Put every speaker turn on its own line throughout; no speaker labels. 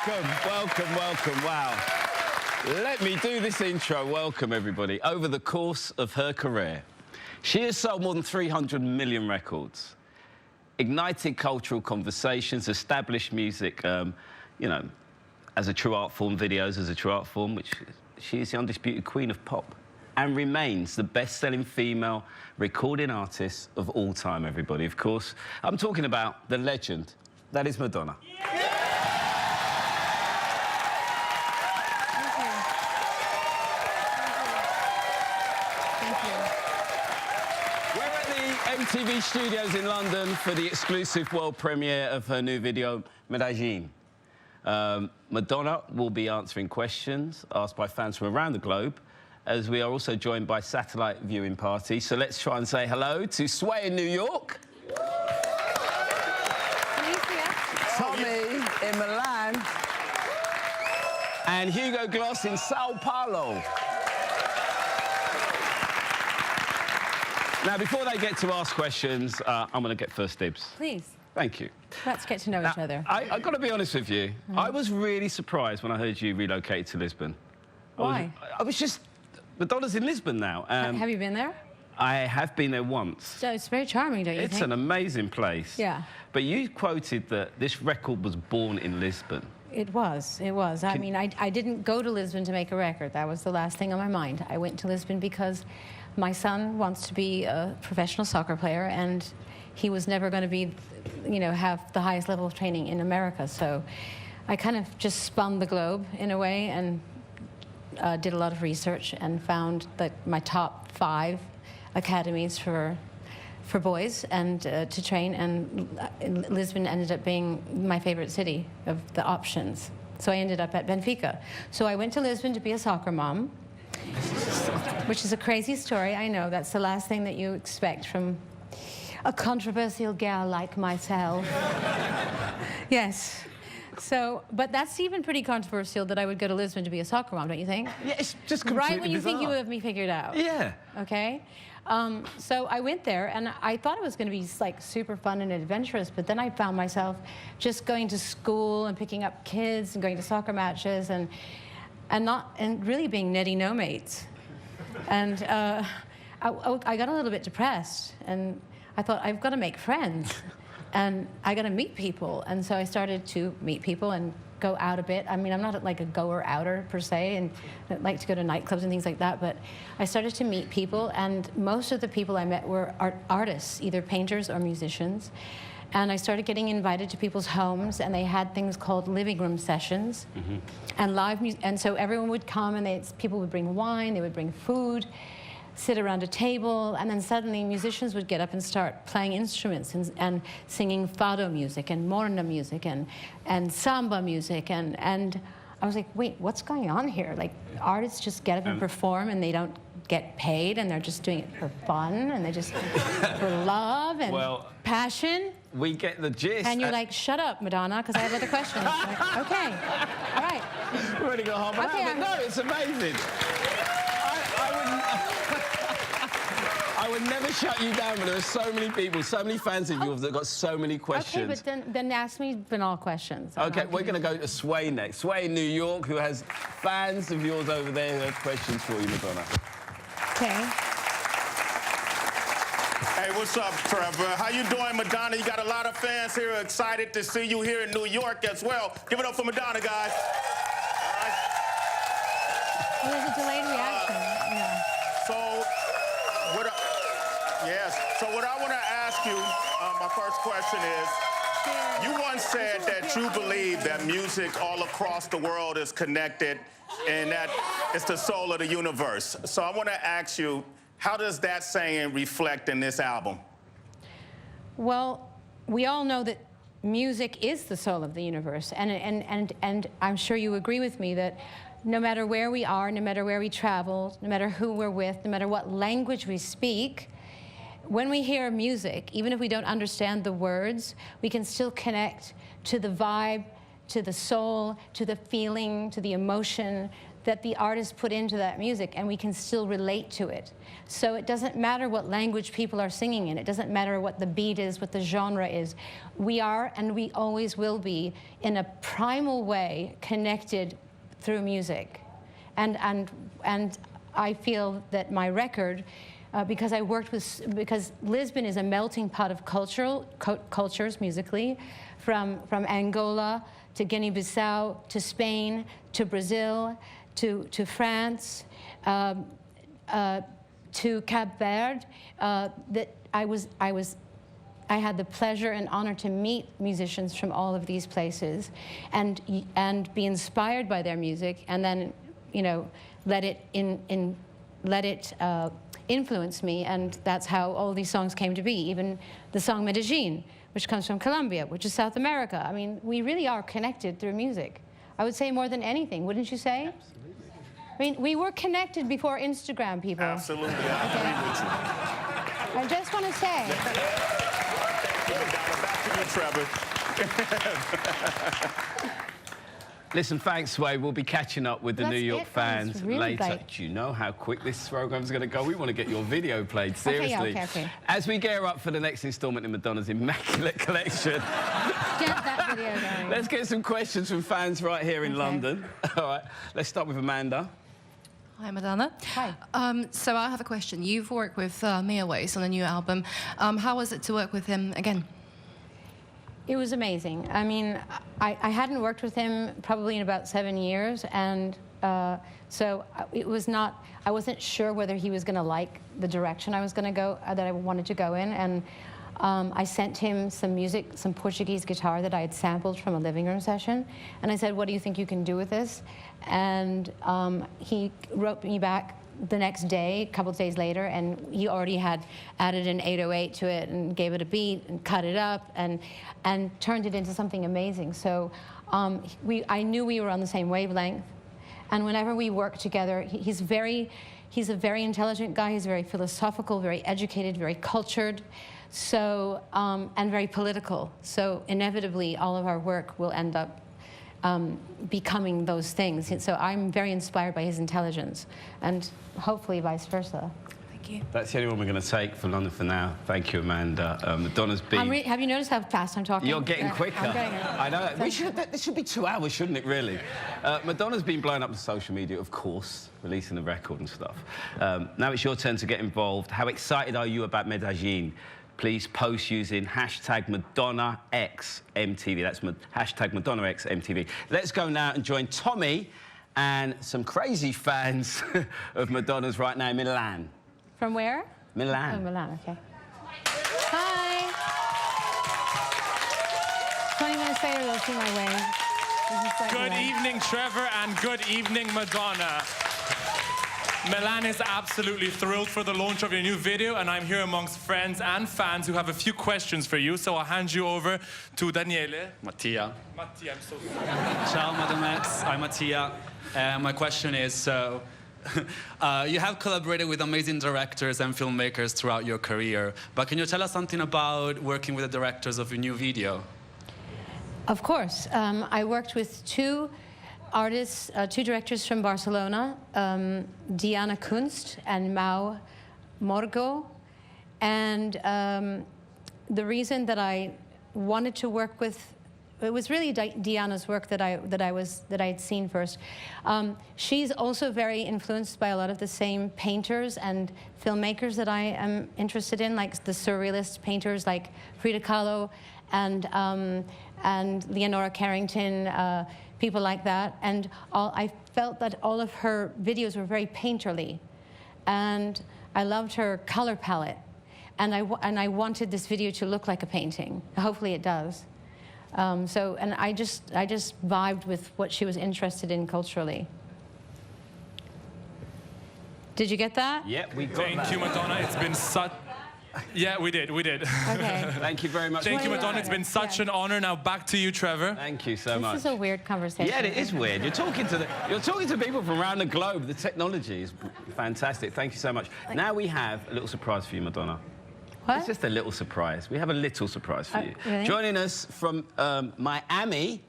welcome. Wow. Let me do this intro. Welcome, everybody. Over the course of her career, she has sold more than 300 million records, ignited cultural conversations, established music, you know, as a true art form, videos as a true art form, which she is the undisputed queen of pop, and remains the best-selling female recording artist of all time, everybody. Of course, I'm talking about the legend that is Madonna. We're at the MTV studios in London for the exclusive world premiere of her new video, Medellín. Madonna will be answering questions asked by fans from around the globe, as we are also joined by satellite viewing party. So let's try and say hello to Sway in New York. Tommy in Milan. And Hugo Gloss in Sao Paulo. Now, before they get to ask questions, I'm going to get first dibs.
Please.
Thank you.
Let's get to know each other.
I've got to be honest with you. I was really surprised when I heard you relocated to Lisbon.
Why?
I was just... Madonna's in Lisbon now.
Have you been there?
I have been there once.
So it's very charming, don't you think?
It's an amazing place.
Yeah.
But you quoted that this record was born in Lisbon.
It was. I mean, I didn't go to Lisbon to make a record. That was the last thing on my mind. I went to Lisbon because my son wants to be a professional soccer player, and he was never going to be, you know, have the highest level of training in America. So I kind of just spun the globe in a way and did a lot of research and found that my top 5 academies for boys and to train, and Lisbon ended up being my favorite city of the options. So I ended up at Benfica. So I went to Lisbon to be a soccer mom, which is a crazy story. I know that's the last thing that you expect from a controversial gal like myself. Yes. So, but that's even pretty controversial that I would go to Lisbon to be a soccer mom, don't you think?
Yeah, it's just completely
right when you
bizarre.
think you have me figured out.
Yeah.
Okay. So I went there, and I thought it was going to be like super fun and adventurous, but then I found myself just going to school and picking up kids and going to soccer matches and really being netty no mates. And I got a little bit depressed, and I thought, I've got to make friends. And I got to meet people, and so I started to meet people and go out a bit. I mean, I'm not like a goer-outer per se, and I like to go to nightclubs and things like that, but I started to meet people, and most of the people I met were artists, either painters or musicians. And I started getting invited to people's homes, and they had things called living room sessions, and live music. And so everyone would come, and people would bring wine, they would bring food, sit around a table, and then suddenly musicians would get up and start playing instruments and singing fado music and morna music and samba music, and I was like, wait, what's going on here? Like, artists just get up and perform, and they don't get paid, and they're just doing it for fun, and they just for love and passion.
We get the gist.
And you're like, shut up, Madonna, because I have other questions. Like, okay, all right.
We've already got half an hour, but no, it's amazing. I would never shut you down, but there are so many people, so many fans of yours that got so many questions.
Okay, but then ask me banal questions.
Okay, we're going to go to Sway next. Sway in New York, who has fans of yours over there who have questions for you, Madonna.
Okay.
Hey, what's up, Trevor? How you doing, Madonna? You got a lot of fans here excited to see you here in New York as well. Give it up for Madonna, guys. All right.
Well, there's a delayed reaction. Yeah.
So what I want to ask you, my first question is, you once said that you believe that music all across the world is connected and that it's the soul of the universe. So I want to ask you, how does that saying reflect in this album?
Well, we all know that music is the soul of the universe, and I'm sure you agree with me that no matter where we are, no matter where we travel, no matter who we're with, no matter what language we speak, when we hear music, even if we don't understand the words, we can still connect to the vibe, to the soul, to the feeling, to the emotion that the artist put into that music, and we can still relate to it. So it doesn't matter what language people are singing in. It doesn't matter what the beat is, what the genre is. We are, and we always will be, in a primal way, connected through music. And I feel that my record, because I worked with, because Lisbon is a melting pot of cultures musically, from Angola to Guinea-Bissau to Spain to Brazil to France to Cape Verde, that I had the pleasure and honor to meet musicians from all of these places and be inspired by their music, and then, you know, let it influence me, and that's how all these songs came to be. Even the song Medellín, which comes from Colombia, which is South America. I mean, we really are connected through music. I would say more than anything, wouldn't you say?
Absolutely.
I mean, we were connected before Instagram, people.
Absolutely, I agree with you.
I just want to say.
Back to you, Trevor.
Listen, thanks, Sway. We'll be catching up with the
That's
New York
it.
fans
Really
later.
great.
Do you know how quick this program's going to go? We want to get your video played, seriously.
Okay.
As we gear up for the next instalment in Madonna's Immaculate Collection,
Get that video going.
let's get some questions from fans right here in London. All right, let's start with Amanda.
Hi, Madonna.
Hi.
So I have a question. You've worked with Mia Wace on a new album. How was it to work with him again?
It was amazing. I mean, I hadn't worked with him probably in about 7 years, and so it was not, I wasn't sure whether he was going to like the direction I was going to go, that I wanted to go in, and I sent him some music, some Portuguese guitar that I had sampled from a living room session, and I said, what do you think you can do with this? And he wrote me back the next day, a couple of days later, and he already had added an 808 to it and gave it a beat and cut it up and turned it into something amazing. So I knew we were on the same wavelength, and whenever we work together, he's a very intelligent guy. He's very philosophical, very educated, very cultured, so and very political. So inevitably, all of our work will end up becoming those things. So I'm very inspired by his intelligence, and hopefully vice versa.
Thank you.
That's the only one we're going to take for London for now. Thank you, Amanda. Madonna's been...
Have you noticed how fast I'm talking?
You're getting quicker.
I'm getting
I know. This should be 2 hours, shouldn't it, really? Madonna's been blowing up on social media, of course, releasing the record and stuff. Now it's your turn to get involved. How excited are you about Medellín? Please post using hashtag MadonnaXMTV. That's hashtag MadonnaXMTV. Let's go now and join Tommy and some crazy fans of Madonna's right now in Milan.
From where?
Milan.
Oh, Milan, okay. Hi. 20 minutes later, they'll see my wing.
Good evening, Trevor, and good evening, Madonna. Milan is absolutely thrilled for the launch of your new video, and I'm here amongst friends and fans who have a few questions for you, so I'll hand you over to Daniele.
Mattia.
Mattia, I'm so sorry.
Ciao, Madam X. I'm Mattia. My question is, so you have collaborated with amazing directors and filmmakers throughout your career, but can you tell us something about working with the directors of your new video?
Of course. I worked with two artists, two directors from Barcelona, Diana Kunst and Mau Morgo. And the reason that I wanted to work with, it was really Diana's work that I had seen first. She's also very influenced by a lot of the same painters and filmmakers that I am interested in, like the surrealist painters like Frida Kahlo and Leonora Carrington, people like that. And I felt that all of her videos were very painterly, and I loved her color palette, and I wanted this video to look like a painting. Hopefully it does. And I just vibed with what she was interested in culturally. Did you get that?
Yeah, we got that.
Thank you, Madonna. It's been such... Yeah, we did.
Okay.
Thank you very much.
Thank you, Madonna. It's been such an honor. Now back to you, Trevor.
Thank you so much.
This is a weird conversation.
Yeah, it is weird. You're talking to people from around the globe. The technology is fantastic. Thank you so much. Now we have a little surprise for you, Madonna.
What?
It's just a little surprise. We have a little surprise for you.
Really?
Joining us from Miami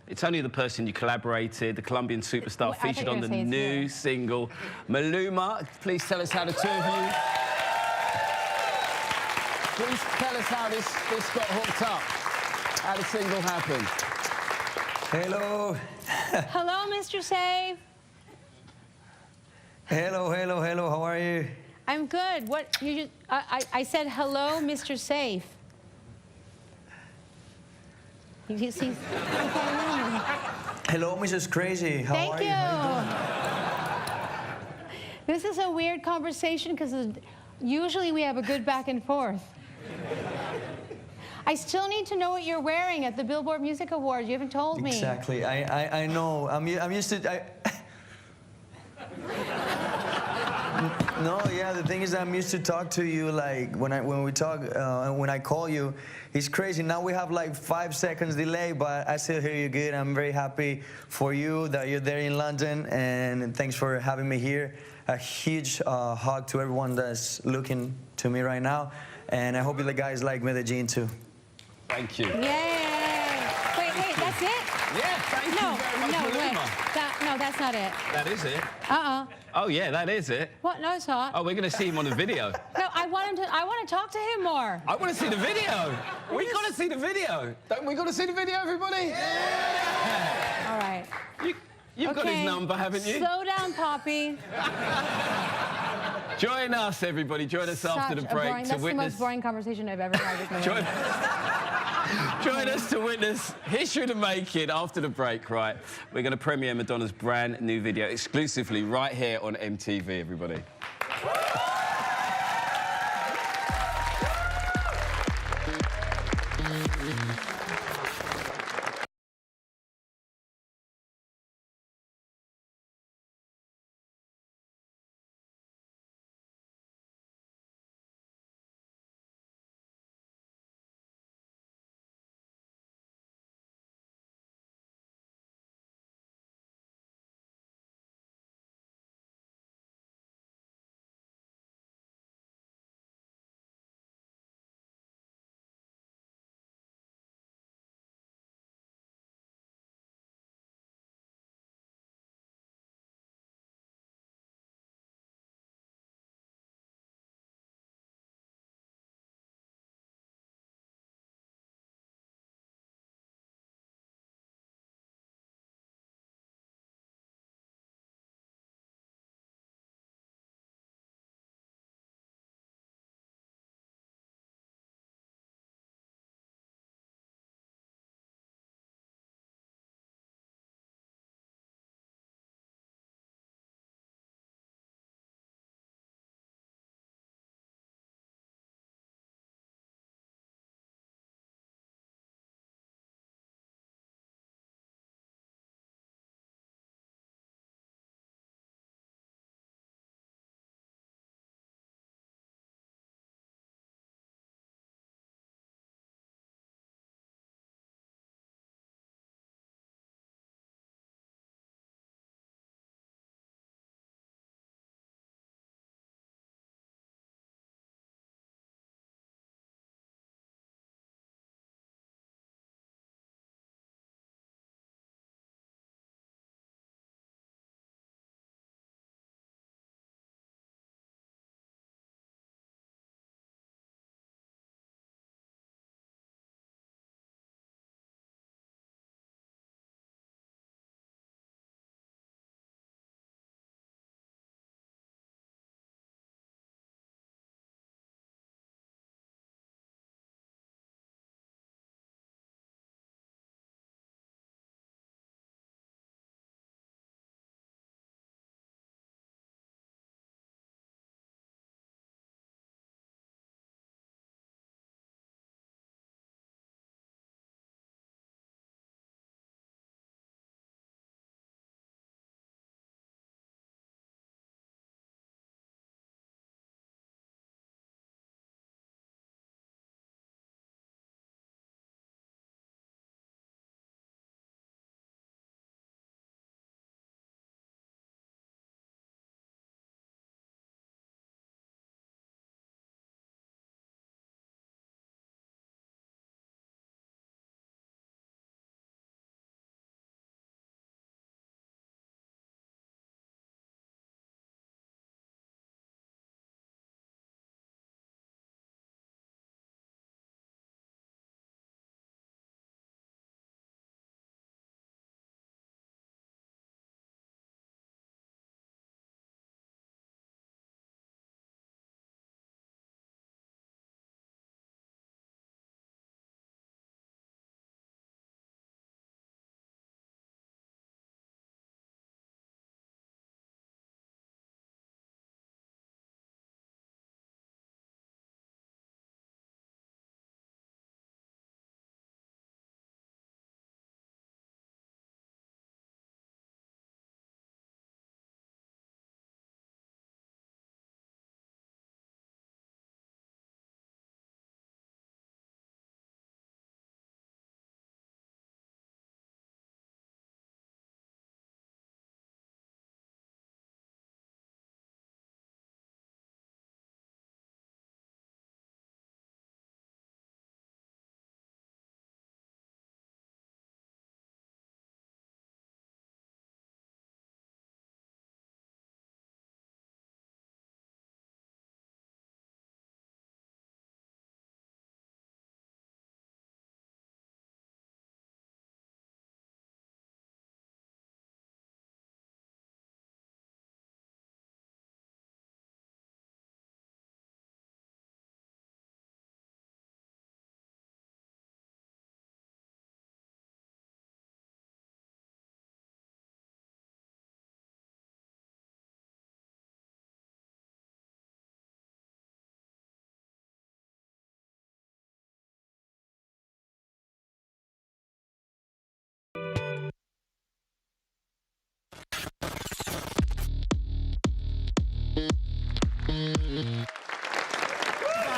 It's only the person you collaborated, the Colombian superstar,
Well, I thought
featured
you
on
were
the
gonna say it's
new
you.
single, Maluma. Please tell us how the two of you... Please tell us how this got hooked up, how the single happened.
Hello.
Hello, Mr. Save.
Hello, hello, hello. How are you?
I'm good. What you just, I said hello, Mr. Safe. You see?
Hello, Mrs. Crazy. How
Thank
are you? How you doing?
This is a weird conversation because usually we have a good back and forth. I still need to know what you're wearing at the Billboard Music Awards. You haven't told me.
Exactly. I know. I'm used to. No, yeah. The thing is, I'm used to talk to you like when I call you. It's crazy. Now we have like 5 seconds delay, but I still hear you good. I'm very happy for you that you're there in London, and thanks for having me here. A huge hug to everyone that's looking to me right now, and I hope you guys like Medellín too.
Thank you.
Yay! Wait, that's it?
Yeah, thank you very much,
wait.
Maluma.
No, that's not it.
That is it.
Oh,
yeah, that is it.
What? No, it's not.
Oh, we're going to see him on the video.
No, I want to talk to him more.
I want to see the video. We got to see the video. Don't we got to see the video, everybody? Yeah.
All right.
You've got his number, haven't you?
Slow down, Poppy.
Join us, everybody. Join us after the break to
That's
witness.
the most boring conversation I've ever had with my
Join us to witness history of the making after the break, right? We're going to premiere Madonna's brand new video exclusively right here on MTV, everybody.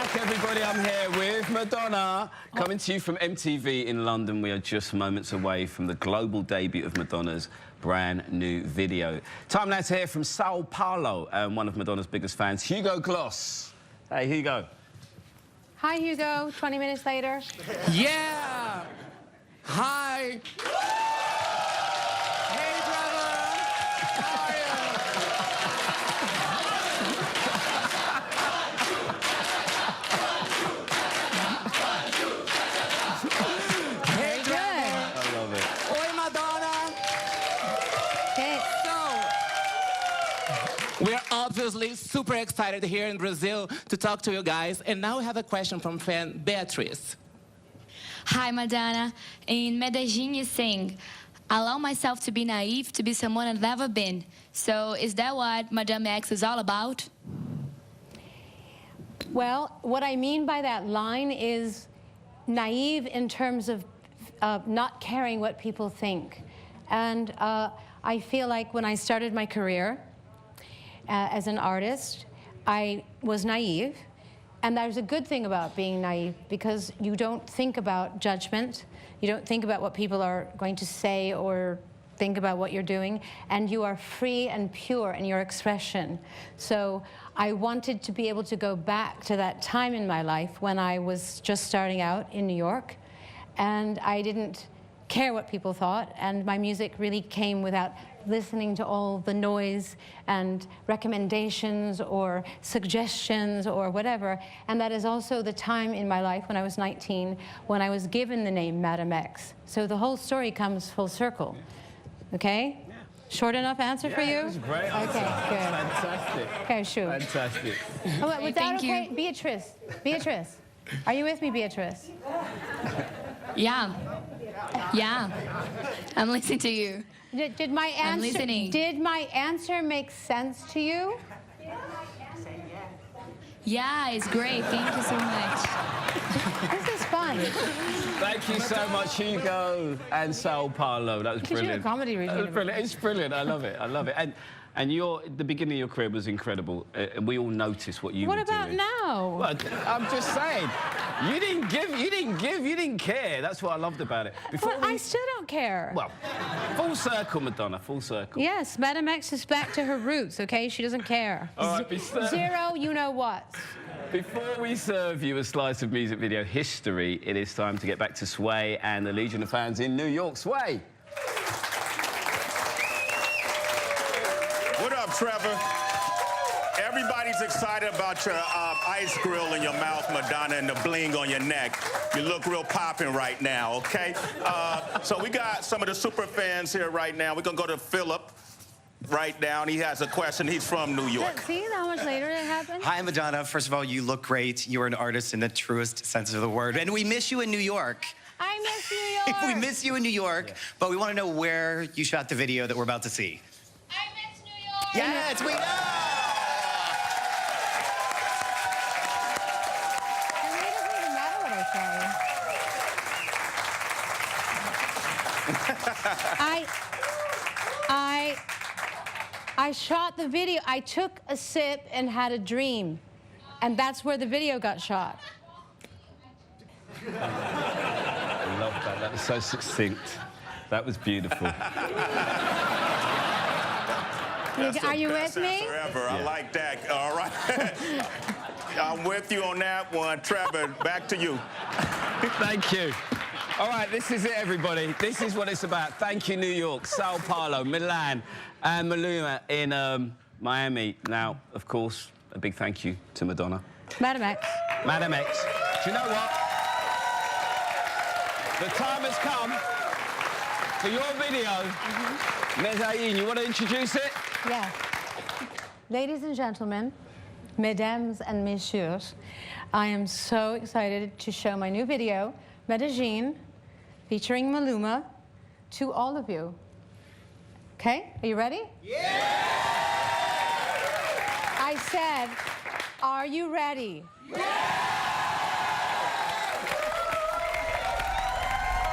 back, everybody. I'm here with Madonna. Coming to you from MTV in London. We are just moments away from the global debut of Madonna's brand new video. Time now to hear from Sao Paulo and one of Madonna's biggest fans, Hugo Gloss. Hey, Hugo.
Hi, Hugo. 20 minutes later.
Yeah! Hi! Hey, brother! How are you? Hey,
Good.
I love it.
Oi, Madonna!
Okay.
So, we're obviously super excited here in Brazil to talk to you guys. And now we have a question from fan Beatrice.
Hi, Madonna. In Medellín, you sing, allow myself to be naive, to be someone I've never been. So is that what Madame X is all about?
Well, what I mean by that line is naive in terms of not caring what people think. And I feel like when I started my career as an artist, I was naive. And there's a good thing about being naive because you don't think about judgment. You don't think about what people are going to say or think about what you're doing. And you are free and pure in your expression. So I wanted to be able to go back to that time in my life when I was just starting out in New York. And I didn't care what people thought. And my music really came without listening to all the noise and recommendations or suggestions or whatever. And that is also the time in my life when I was 19, when I was given the name Madame X. So the whole story comes full circle. Okay? Yeah. Short enough answer for you?
That was great.
Okay, good.
Fantastic.
Okay, sure.
Fantastic.
Oh, was that
Thank
okay?
you.
Beatrice. Beatrice. Are you with me, Beatrice?
Yeah. Yeah. I'm listening to you.
Did my
I'm
answer?
listening.
Did my answer make sense to you?
Yeah, it's great. Thank you so much.
This is fun.
Thank you so much, Hugo and Sao Paulo. That was
You should do a
brilliant.
comedy routine.
That was brilliant. It's brilliant. I love it. I love it. And the beginning of your career was incredible. And we all noticed what you were
What
doing.
about now?
Well, I'm just saying, you didn't care. That's what I loved about it.
Well, I still don't care.
Well, full circle, Madonna, full circle.
Yes, Madame X is back to her roots, okay? She doesn't care.
All right,
Zero, you know what.
Before we serve you a slice of music video history, it is time to get back to Sway and the Legion of fans in New York. Sway.
What up, Trevor? Everybody's excited about your ice grill in your mouth, Madonna, and the bling on your neck. You look real popping right now, okay? So we got some of the super fans here right now. We're gonna go to Philip right now. He has a question. He's from New York.
See how much later it happened?
Hi, Madonna. First of all, you look great. You are an artist in the truest sense of the word. And we miss you in New York.
I miss New York.
We miss you in New York, but we want to know where you shot the video that we're about to see.
I miss New York.
Yes, we know!
It really doesn't even matter what I say. I shot the video. I took a sip and had a dream. And that's where the video got shot.
I love that. That was so succinct. That was beautiful.
Are you with me?
Forever. I like that. All right. I'm with you on that one. Trevor, back to you.
Thank you. All right, this is it, everybody. This is what it's about. Thank you, New York, Sao Paulo, Milan, and Maluma in Miami. Now, of course, a big thank you to Madonna.
Madame X.
Madame X. Do you know what? The time has come for your video. Medellín, you want to introduce it?
Yeah. Ladies and gentlemen, mesdames and messieurs, I am so excited to show my new video, Medellín, featuring Maluma, to all of you. Okay? Are you ready? Yeah! I said, are you ready? Yeah!